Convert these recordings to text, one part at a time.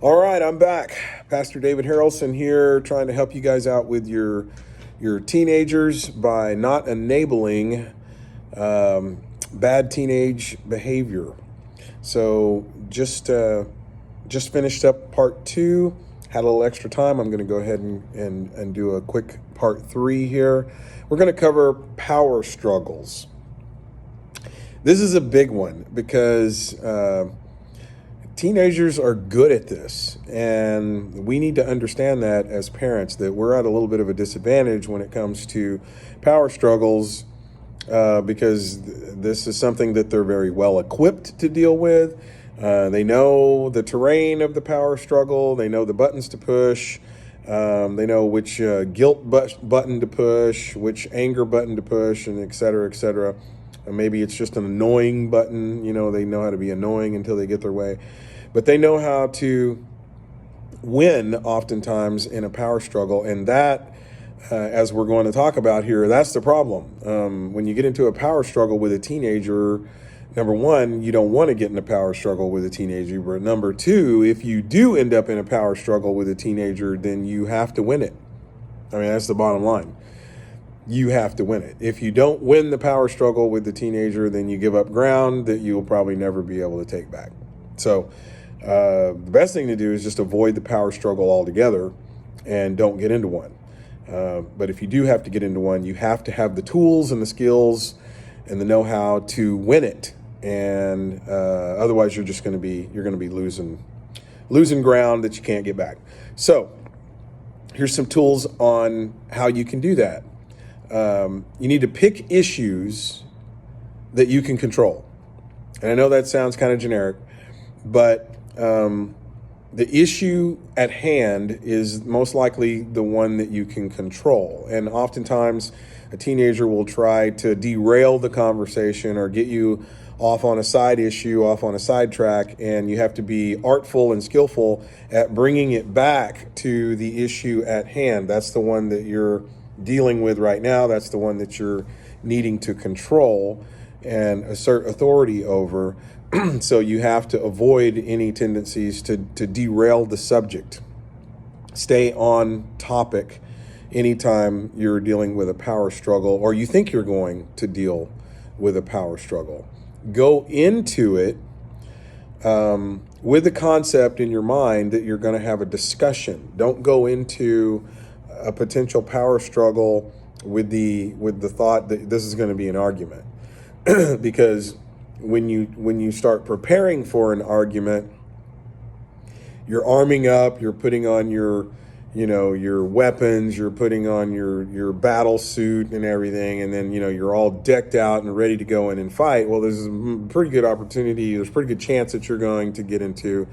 All right, I'm back. Pastor David Harrelson here, trying to help you guys out with your teenagers by not enabling bad teenage behavior. So just finished up part 2. Had a little extra time. I'm going to go ahead and do a quick part 3 here. We're going to cover power struggles. This is a big one because teenagers are good at this, and we need to understand that as parents, that we're at a little bit of a disadvantage when it comes to power struggles because this is something that they're very well equipped to deal with. They know the terrain of the power struggle. They know the buttons to push. They know which guilt button to push, which anger button to push, and et cetera, et cetera. Maybe it's just an annoying button. They know how to be annoying until they get their way. But they know how to win oftentimes in a power struggle. And that, as we're going to talk about here, that's the problem. When you get into a power struggle with a teenager, number one, you don't want to get in a power struggle with a teenager. But number two, if you do end up in a power struggle with a teenager, then you have to win it. I mean, that's the bottom line. You have to win it. If you don't win the power struggle with the teenager, then you give up ground that you'll probably never be able to take back. So the best thing to do is just avoid the power struggle altogether and don't get into one. But if you do have to get into one, you have to have the tools and the skills and the know-how to win it. And otherwise, you're going to be losing ground that you can't get back. So here's some tools on how you can do that. You need to pick issues that you can control. And I know that sounds kind of generic, but the issue at hand is most likely the one that you can control. And oftentimes a teenager will try to derail the conversation or get you off on a side issue, off on a sidetrack, and you have to be artful and skillful at bringing it back to the issue at hand. That's the one that you're dealing with right now. That's the one that you're needing to control and assert authority over. So you have to avoid any tendencies to derail the subject. Stay on topic anytime you're dealing with a power struggle or you think you're going to deal with a power struggle. Go into it with the concept in your mind that you're going to have a discussion. Don't go into a potential power struggle with the thought that this is going to be an argument. Because when you start preparing for an argument, you're arming up, you're putting on your weapons, you're putting on your battle suit and everything, and then you're all decked out and ready to go in and fight. Well, there's a pretty good opportunity, there's a pretty good chance that you're going to get into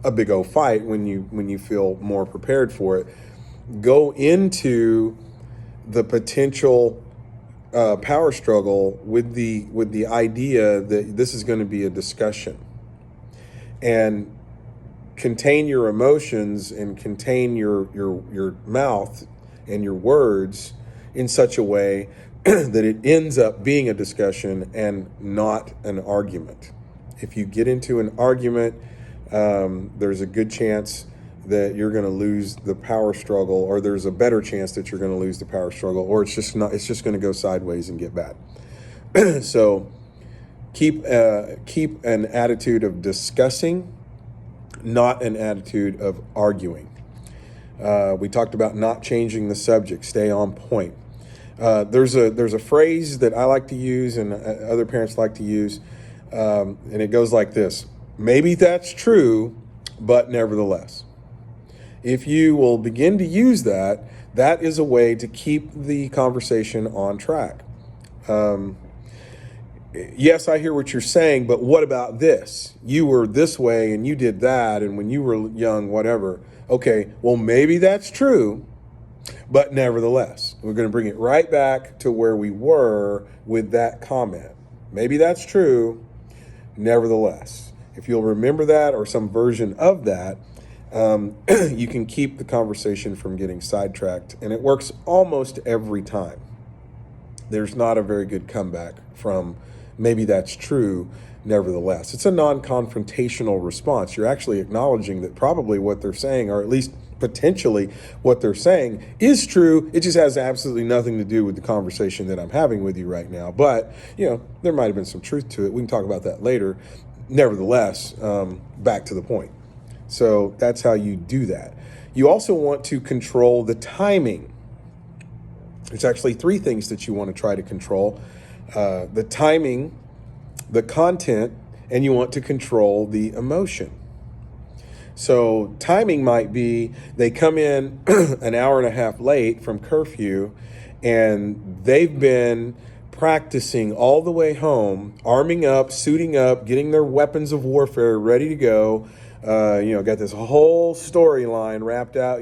a big old fight when you feel more prepared for it. Go into the potential power struggle with the idea that this is going to be a discussion, and contain your emotions and contain your mouth and your words in such a way that it ends up being a discussion and not an argument. If you get into an argument, there's a good chance that you're going to lose the power struggle, or there's a better chance that you're going to lose the power struggle, or it's just going to go sideways and get bad. So keep an attitude of discussing, not an attitude of arguing. We talked about not changing the subject. Stay on point. There's a phrase that I like to use and other parents like to use, and it goes like this: maybe that's true, but nevertheless. If you will begin to use that, that is a way to keep the conversation on track. Yes, I hear what you're saying, but what about this? You were this way and you did that, and when you were young, whatever. Okay, well, maybe that's true, but nevertheless. We're going to bring it right back to where we were with that comment. Maybe that's true, nevertheless. If you'll remember that or some version of that, you can keep the conversation from getting sidetracked, and it works almost every time. There's not a very good comeback from maybe that's true, nevertheless. It's a non-confrontational response. You're actually acknowledging that probably what they're saying, or at least potentially what they're saying, is true. It just has absolutely nothing to do with the conversation that I'm having with you right now. But, there might have been some truth to it. We can talk about that later. Nevertheless, back to the point. So that's how you do that. You also want to control the timing. There's actually three things that you want to try to control. The timing, the content, and you want to control the emotion. So timing might be they come in an hour and a half late from curfew, and they've been practicing all the way home, arming up, suiting up, getting their weapons of warfare ready to go. Got this whole storyline wrapped out,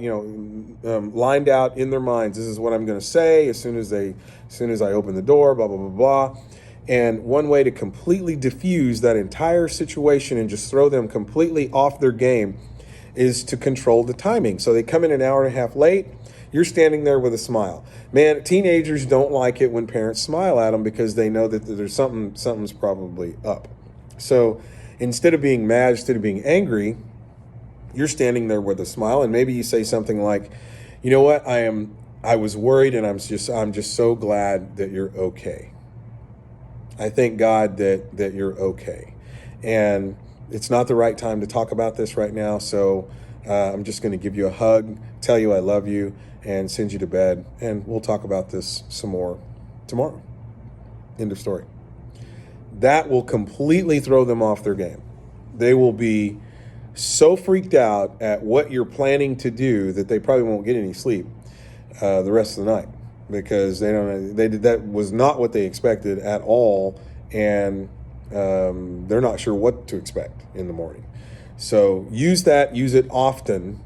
lined out in their minds. This is what I'm going to say as soon as I open the door, blah, blah, blah, blah. And one way to completely diffuse that entire situation and just throw them completely off their game is to control the timing. So they come in an hour and a half late. You're standing there with a smile. Man, teenagers don't like it when parents smile at them because they know that there's something's probably up. So instead of being mad, instead of being angry, you're standing there with a smile, and maybe you say something like, "You know what? I was worried, and I'm just so glad that you're okay. I thank God that you're okay. And it's not the right time to talk about this right now, so I'm just going to give you a hug, tell you I love you, and send you to bed, and we'll talk about this some more tomorrow." End of story. That will completely throw them off their game. They will be so freaked out at what you're planning to do that they probably won't get any sleep the rest of the night, because that was not what they expected at all, and they're not sure what to expect in the morning. So use it often,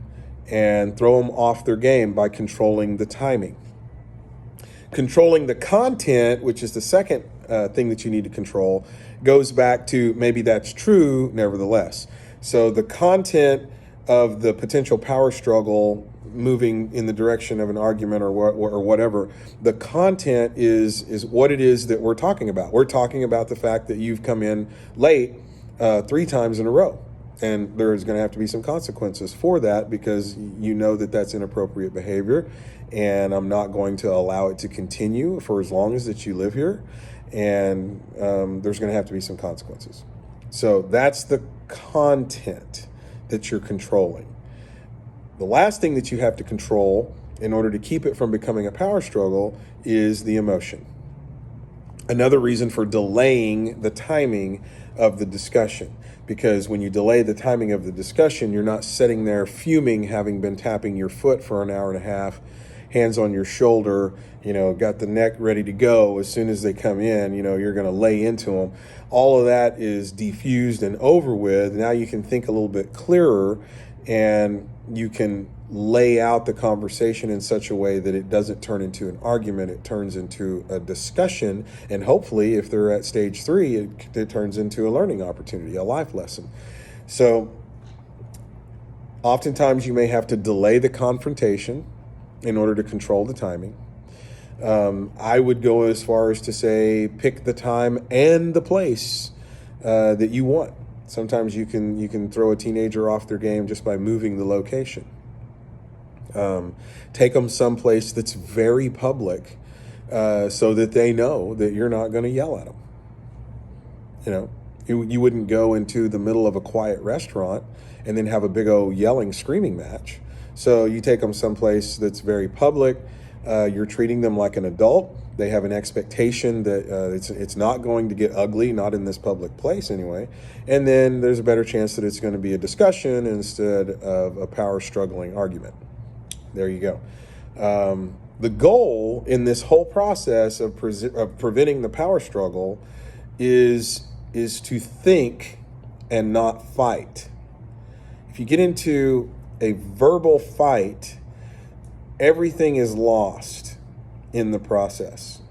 and throw them off their game by controlling the timing. Controlling the content, which is the second thing that you need to control, goes back to maybe that's true, nevertheless. So the content of the potential power struggle moving in the direction of an argument or whatever, the content is what it is that we're talking about. We're talking about the fact that you've come in late 3 times in a row. And there's going to have to be some consequences for that, because you know that that's inappropriate behavior, and I'm not going to allow it to continue for as long as that you live here, and there's going to have to be some consequences. So that's the content that you're controlling. The last thing that you have to control in order to keep it from becoming a power struggle is the emotion. Another reason for delaying the timing of the discussion. Because when you delay the timing of the discussion, you're not sitting there fuming, having been tapping your foot for an hour and a half, hands on your shoulder, got the neck ready to go. As soon as they come in, you're going to lay into them. All of that is diffused and over with. Now you can think a little bit clearer, and you can lay out the conversation in such a way that it doesn't turn into an argument. It turns into a discussion, and hopefully if they're at stage 3, it turns into a learning opportunity, a life lesson. So oftentimes you may have to delay the confrontation in order to control the timing. I would go as far as to say pick the time and the place that you want. Sometimes you can throw a teenager off their game just by moving the location. Take them someplace that's very public, so that they know that you're not going to yell at them. You wouldn't go into the middle of a quiet restaurant and then have a big old yelling, screaming match. So you take them someplace that's very public. You're treating them like an adult. They have an expectation that it's not going to get ugly, not in this public place anyway. And then there's a better chance that it's going to be a discussion instead of a power struggling argument. There you go. The goal in this whole process of preventing the power struggle is to think and not fight. If you get into a verbal fight, everything is lost in the process.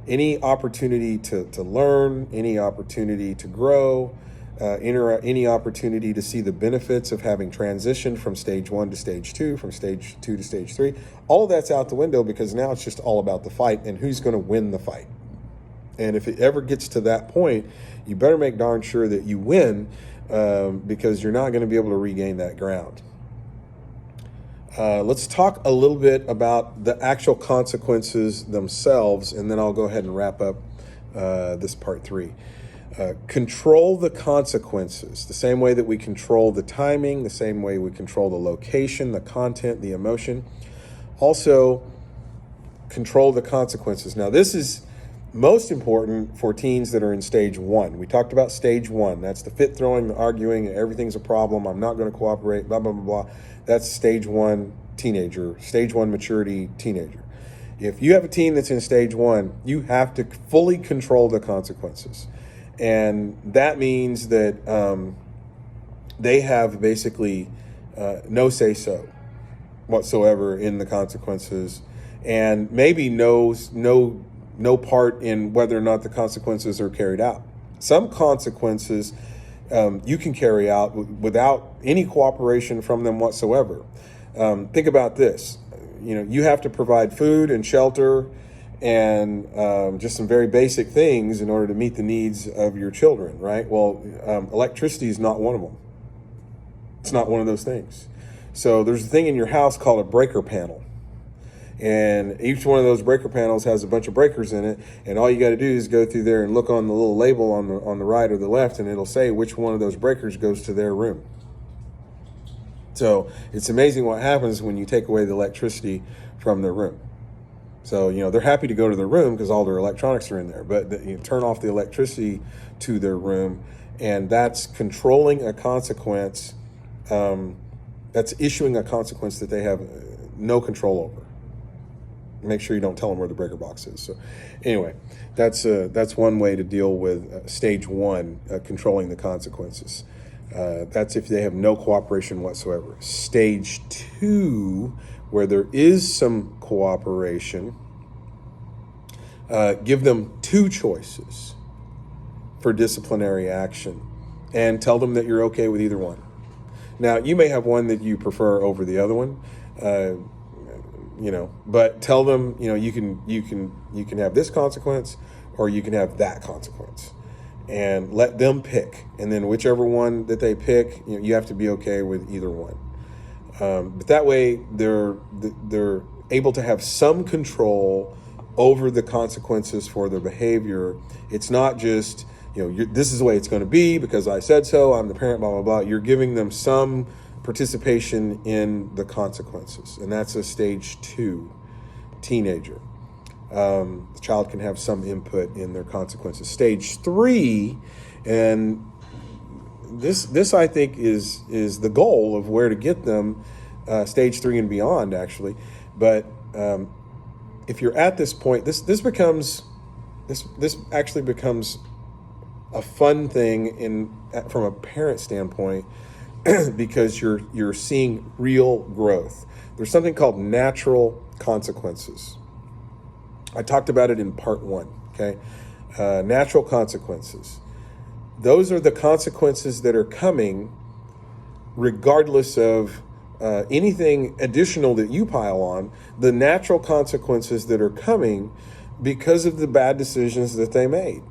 Any opportunity to learn, any opportunity to grow, any opportunity to see the benefits of having transitioned from stage 1 to stage 2, from stage 2 to stage 3, all of that's out the window, because now it's just all about the fight and who's going to win the fight. And if it ever gets to that point, you better make darn sure that you win, because you're not going to be able to regain that ground. Let's talk a little bit about the actual consequences themselves, and then I'll go ahead and wrap up this part 3. Control the consequences the same way that we control the timing, the same way we control the location, the content, the emotion. Also, control the consequences. Now, this is most important for teens that are in stage 1. We talked about stage 1. That's the fit throwing, the arguing, everything's a problem, I'm not going to cooperate, blah, blah, blah, blah. That's stage 1 teenager, stage 1 maturity teenager. If you have a teen that's in stage 1, you have to fully control the consequences. And that means that they have basically no say-so whatsoever in the consequences, and maybe no part in whether or not the consequences are carried out. Some consequences you can carry out without any cooperation from them whatsoever. Think about this. You have to provide food and shelter and just some very basic things in order to meet the needs of your children, right? Well, electricity is not one of them. It's not one of those things. So there's a thing in your house called a breaker panel. And each one of those breaker panels has a bunch of breakers in it, and all you got to do is go through there and look on the little label on the right or the left, and it'll say which one of those breakers goes to their room. So it's amazing what happens when you take away the electricity from their room. So they're happy to go to their room because all their electronics are in there, but you turn off the electricity to their room, and that's controlling a consequence. That's issuing a consequence that they have no control over. Make sure you don't tell them where the breaker box is. So anyway, that's one way to deal with stage 1, controlling the consequences. That's if they have no cooperation whatsoever. Stage 2, where there is some cooperation, give them 2 choices for disciplinary action and tell them that you're okay with either one. Now, you may have one that you prefer over the other one, but tell them, you can have this consequence or you can have that consequence, and let them pick. And then whichever one that they pick, you have to be okay with either one. But that way they're able to have some control over the consequences for their behavior. It's not just, this is the way it's going to be because I said so, I'm the parent, blah, blah, blah. You're giving them some participation in the consequences, and that's a stage 2 teenager. The child can have some input in their consequences. Stage 3, and this I think is the goal of where to get them, stage 3 and beyond, actually. But if you're at this point, this actually becomes a fun thing from a parent standpoint. Because you're seeing real growth. There's something called natural consequences. I talked about it in part 1, okay? Natural consequences. Those are the consequences that are coming regardless of anything additional that you pile on. The natural consequences that are coming because of the bad decisions that they made.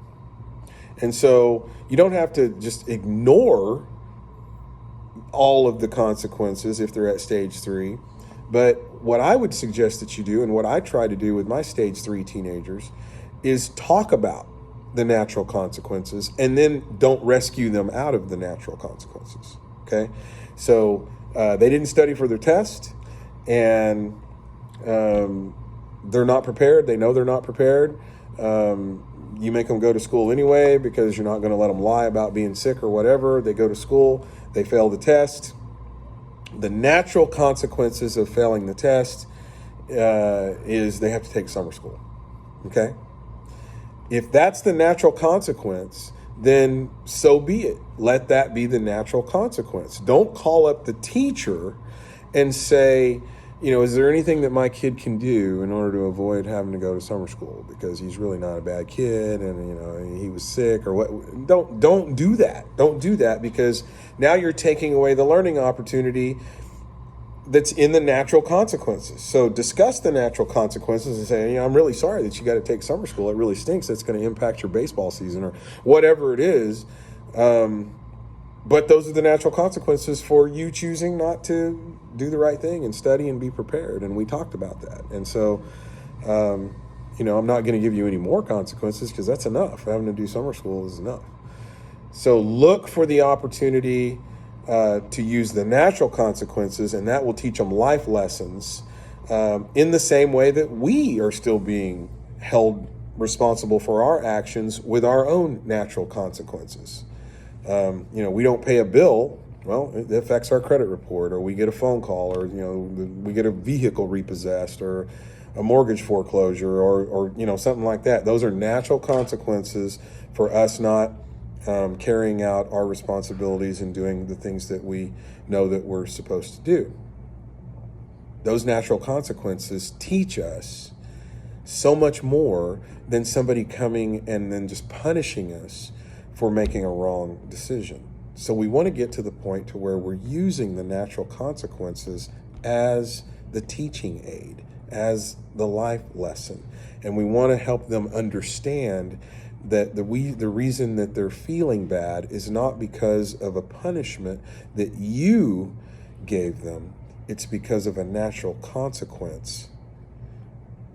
And so you don't have to just ignore all of the consequences if they're at stage 3. But what I would suggest that you do, and what I try to do with my stage 3 teenagers, is talk about the natural consequences and then don't rescue them out of the natural consequences. Okay? So they didn't study for their test, and they're not prepared. They know they're not prepared. You make them go to school anyway because you're not going to let them lie about being sick or whatever. They go to school. They fail the test. The natural consequences of failing the test is they have to take summer school. Okay? If that's the natural consequence, then so be it. Let that be the natural consequence. Don't call up the teacher and say, is there anything that my kid can do in order to avoid having to go to summer school because he's really not a bad kid and he was sick or what? Don't do that. Don't do that, because now you're taking away the learning opportunity that's in the natural consequences. So discuss the natural consequences and say, I'm really sorry that you got to take summer school. It really stinks. That's going to impact your baseball season or whatever it is. But those are the natural consequences for you choosing not to do the right thing and study and be prepared. And we talked about that. And so, I'm not going to give you any more consequences because that's enough. Having to do summer school is enough. So look for the opportunity to use the natural consequences, and that will teach them life lessons in the same way that we are still being held responsible for our actions with our own natural consequences. We don't pay a bill. Well, it affects our credit report, or we get a phone call, or, we get a vehicle repossessed, or a mortgage foreclosure, or something like that. Those are natural consequences for us not carrying out our responsibilities and doing the things that we know that we're supposed to do. Those natural consequences teach us so much more than somebody coming and then just punishing us for making a wrong decision. So we want to get to the point to where we're using the natural consequences as the teaching aid, as the life lesson. And we want to help them understand that the reason that they're feeling bad is not because of a punishment that you gave them. It's because of a natural consequence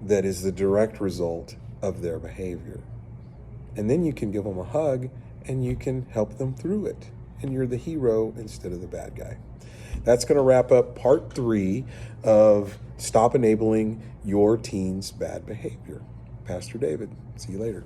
that is the direct result of their behavior. And then you can give them a hug and you can help them through it. And you're the hero instead of the bad guy. That's going to wrap up part 3 of Stop Enabling Your Teen's Bad Behavior. Pastor David, see you later.